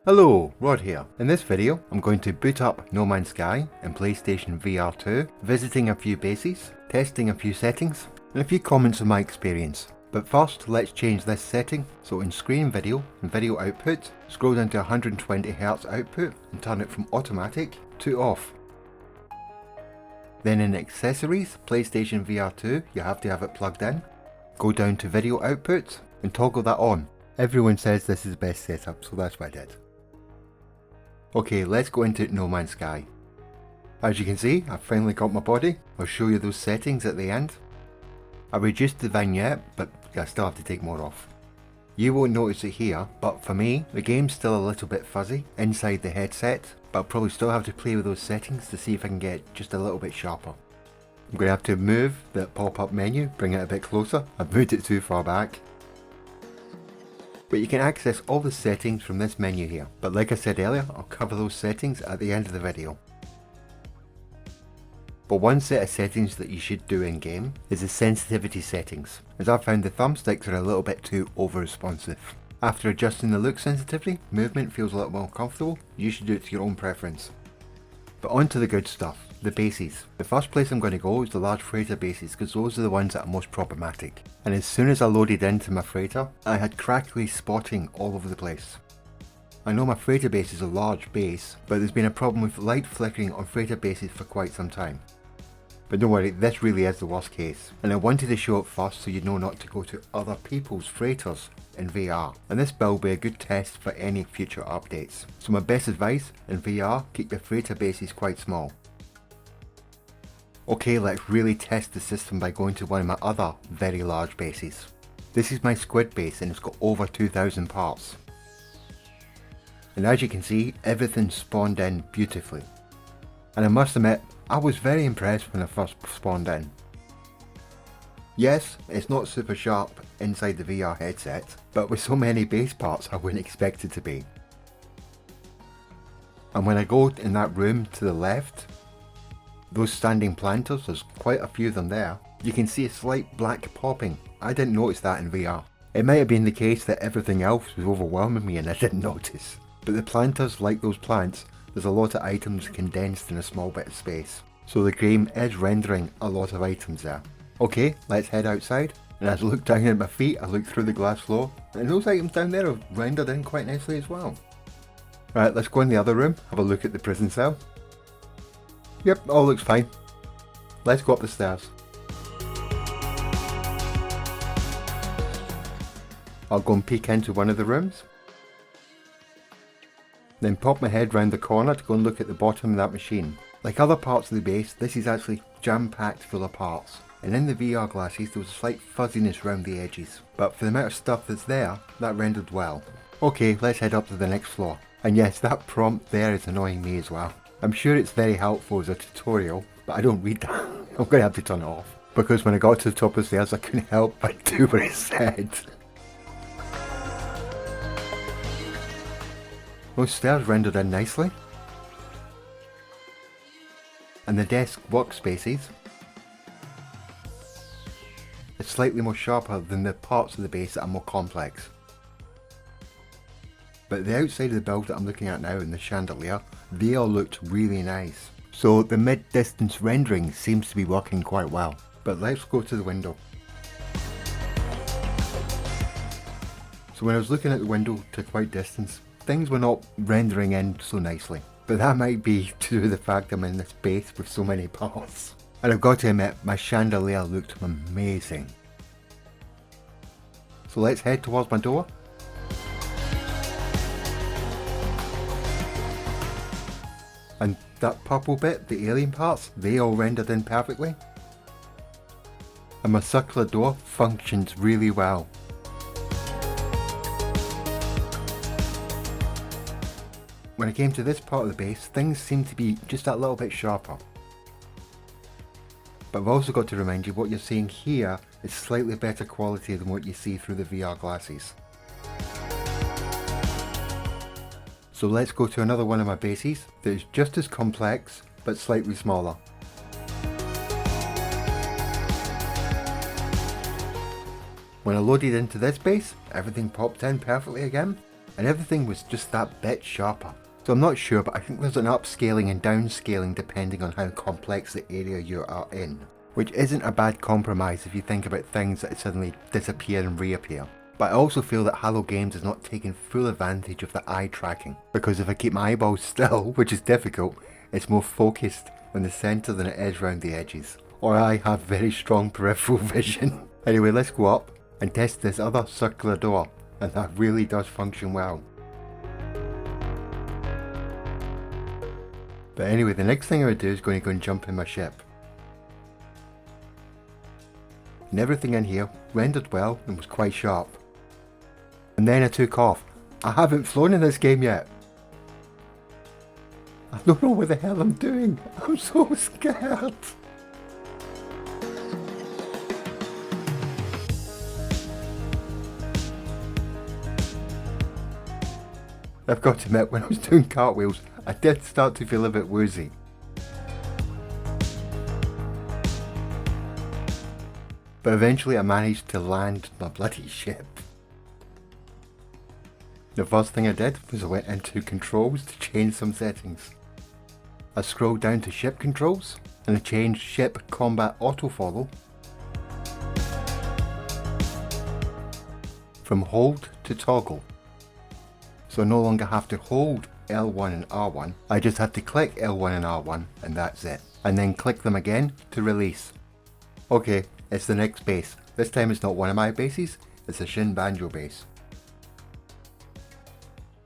Hello, Rod here. In this video, I'm going to boot up No Man's Sky and PlayStation VR2, visiting a few bases, testing a few settings, and a few comments on my experience. But first, let's change this setting. So in screen video and video output, scroll down to 120Hz output and turn it from automatic to off. Then in accessories, PlayStation VR2, you have to have it plugged in. Go down to video output and toggle that on. Everyone says this is the best setup, so that's what I did. Okay, let's go into No Man's Sky. As you can see, I've finally got my body. I'll show you those settings at the end. I reduced the vignette, but I still have to take more off. You won't notice it here, but for me, the game's still a little bit fuzzy inside the headset, but I'll probably still have to play with those settings to see if I can get just a little bit sharper. I'm going to have to move the pop-up menu, bring it a bit closer. I've moved it too far back. But you can access all the settings from this menu here. But like I said earlier, I'll cover those settings at the end of the video. But one set of settings that you should do in game is the sensitivity settings, as I've found the thumbsticks are a little bit too over responsive. After adjusting the look sensitivity, movement feels a little more comfortable. You should do it to your own preference. But on to the good stuff, the bases. The first place I'm going to go is the large freighter bases, because those are the ones that are most problematic. And as soon as I loaded into my freighter, I had crackly spotting all over the place. I know my freighter base is a large base, but there's been a problem with light flickering on freighter bases for quite some time. But don't worry, this really is the worst case. And I wanted to show it first so you know not to go to other people's freighters in VR. And this build will be a good test for any future updates. So my best advice, in VR, keep your freighter bases quite small. Okay, let's really test the system by going to one of my other very large bases. This is my squid base and it's got over 2,000 parts. And as you can see, everything spawned in beautifully. And I must admit, I was very impressed when I first spawned in. Yes, it's not super sharp inside the VR headset, but with so many base parts I wouldn't expect it to be. And when I go in that room to the left, those standing planters, there's quite a few of them there, you can see a slight black popping. I didn't notice that in VR. It might have been the case that everything else was overwhelming me and I didn't notice. But the planters, like those plants, there's a lot of items condensed in a small bit of space. So the game is rendering a lot of items there. Okay, let's head outside. And as I look down at my feet, I look through the glass floor, and those items down there are rendered in quite nicely as well. Right, let's go in the other room, have a look at the prison cell. Yep, all looks fine. Let's go up the stairs. I'll go and peek into one of the rooms. Then pop my head round the corner to go and look at the bottom of that machine. Like other parts of the base, this is actually jam-packed full of parts. And in the VR glasses there was a slight fuzziness around the edges. But for the amount of stuff that's there, that rendered well. Okay, let's head up to the next floor. And yes, that prompt there is annoying me as well. I'm sure it's very helpful as a tutorial, but I don't read that. I'm going to have to turn it off. Because when I got to the top of the stairs I couldn't help but do what it said. Those stairs rendered in nicely. And the desk workspaces is slightly more sharper than the parts of the base that are more complex. But the outside of the build that I'm looking at now and the chandelier, they all looked really nice. So the mid-distance rendering seems to be working quite well. But let's go to the window. So when I was looking at the window to quite distance, things were not rendering in so nicely. But that might be to do with the fact I'm in this base with so many parts. And I've got to admit, my chandelier looked amazing. So let's head towards my door. And that purple bit, the alien parts, they all rendered in perfectly. And my circular door functions really well. When I came to this part of the base, things seem to be just that little bit sharper. But I've also got to remind you, what you're seeing here is slightly better quality than what you see through the VR glasses. So let's go to another one of my bases that is just as complex, but slightly smaller. When I loaded into this base, everything popped in perfectly again. and everything was just that bit sharper. So I'm not sure, but I think there's an upscaling and downscaling depending on how complex the area you are in. Which isn't a bad compromise if you think about things that suddenly disappear and reappear. But I also feel that Halo Games is not taking full advantage of the eye tracking, because if I keep my eyeballs still, which is difficult, it's more focused on the centre than it is around the edges. Or I have very strong peripheral vision. Anyway, let's go up and test this other circular door, and that really does function well. But anyway, the next thing I would do is going to go and jump in my ship. And everything in here rendered well and was quite sharp. And then I took off. I haven't flown in this game yet. I don't know what the hell I'm doing. I'm so scared. I've got to admit, when I was doing cartwheels, I did start to feel a bit woozy. But eventually I managed to land my bloody ship. The first thing I did was I went into controls to change some settings. I scrolled down to ship controls and I changed ship combat autofollow from hold to toggle. So I no longer have to hold L1 and R1, I just have to click L1 and R1 and that's it. And then click them again to release. Okay, it's the next base. This time it's not one of my bases, it's a Shin Banjo base.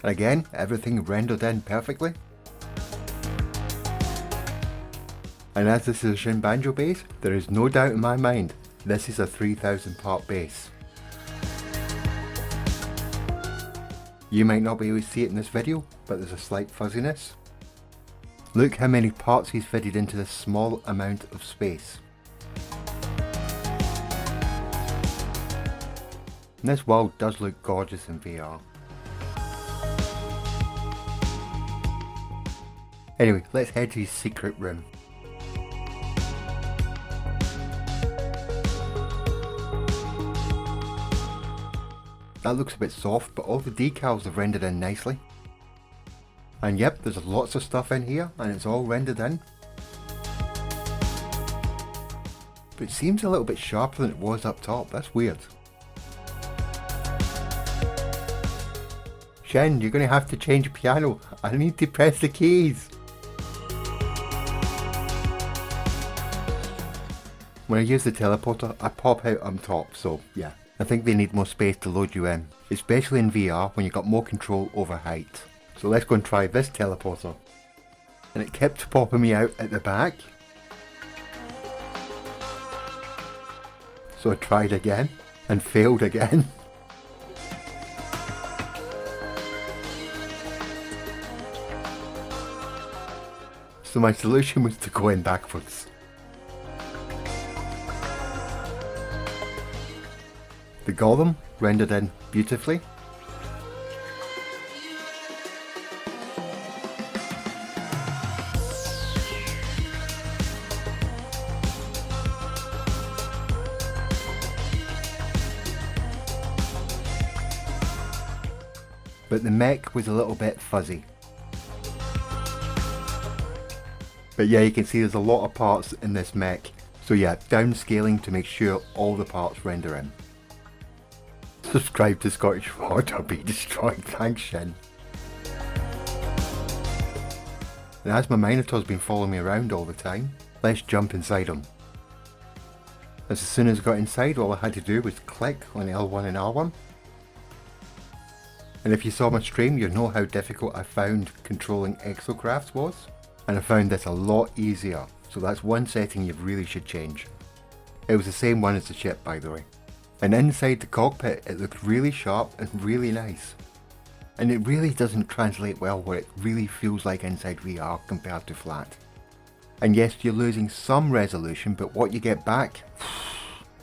And again, everything rendered in perfectly. And as this is a Shin Banjo base, there is no doubt in my mind, this is a 3000 part base. You might not be able to see it in this video, but there's a slight fuzziness. Look how many parts he's fitted into this small amount of space. And this world does look gorgeous in VR. Anyway, let's head to his secret room. That looks a bit soft, but all the decals have rendered in nicely. And yep, there's lots of stuff in here, and it's all rendered in. But it seems a little bit sharper than it was up top, that's weird. Shen, you're going to have to change the piano, I need to press the keys. When I use the teleporter, I pop out on top, so yeah. I think they need more space to load you in, especially in VR when you've got more control over height. So let's go and try this teleporter. And it kept popping me out at the back. So I tried again, and failed again. So my solution was to go in backwards. The golem rendered in beautifully. But the mech was a little bit fuzzy. But yeah, you can see there's a lot of parts in this mech. So yeah, downscaling to make sure all the parts render in. Subscribe to Scottish Rod or be destroyed, thanks Shin. And as my Minotaur's been following me around all the time, let's jump inside him. As soon as I got inside, all I had to do was click on L1 and R1. And if you saw my stream, you know how difficult I found controlling Exocraft was. And I found this a lot easier, so that's one setting you really should change. It was the same one as the ship, by the way. And inside the cockpit it looked really sharp and really nice. And it really doesn't translate well what it really feels like inside VR compared to flat. And yes, you're losing some resolution, but what you get back...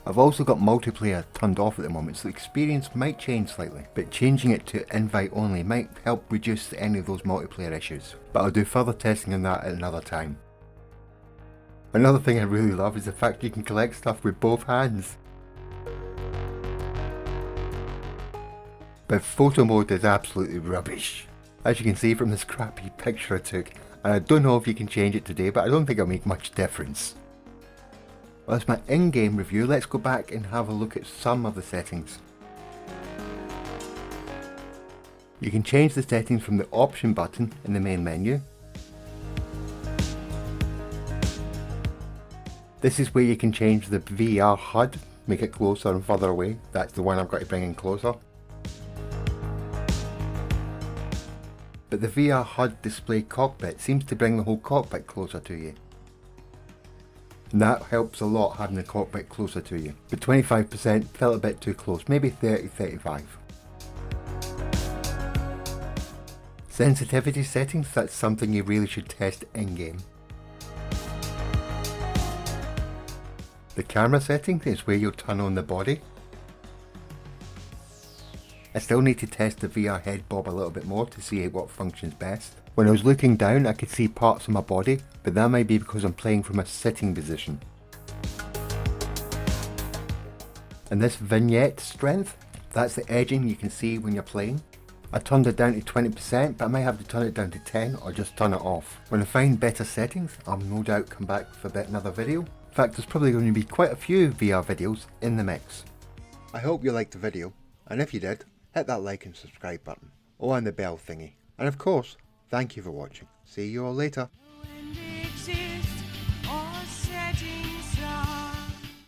I've also got multiplayer turned off at the moment, so the experience might change slightly, but changing it to invite only might help reduce any of those multiplayer issues. But I'll do further testing on that at another time. Another thing I really love is the fact you can collect stuff with both hands. but photo mode is absolutely rubbish. As you can see from this crappy picture I took, and I don't know if you can change it today, but I don't think it'll make much difference. Well, that's my in-game review. Let's go back and have a look at some of the settings. You can change the settings from the option button in the main menu. This is where you can change the VR HUD, make it closer and further away. That's the one I've got to bring in closer. But the VR HUD display cockpit seems to bring the whole cockpit closer to you. And that helps a lot, having the cockpit closer to you. But 25% felt a bit too close, maybe 30-35. Sensitivity settings, that's something you really should test in-game. The camera setting is where you'll turn on the body. I still need to test the VR head bob a little bit more to see what functions best. When I was looking down I could see parts of my body, but that might be because I'm playing from a sitting position. And this vignette strength, that's the edging you can see when you're playing. I turned it down to 20%, but I might have to turn it down to 10 or just turn it off. When I find better settings, I'll no doubt come back for another video. In fact, there's probably going to be quite a few VR videos in the mix. I hope you liked the video, and if you did, hit that like and subscribe button. Oh, and the bell thingy. And of course, thank you for watching. See you all later.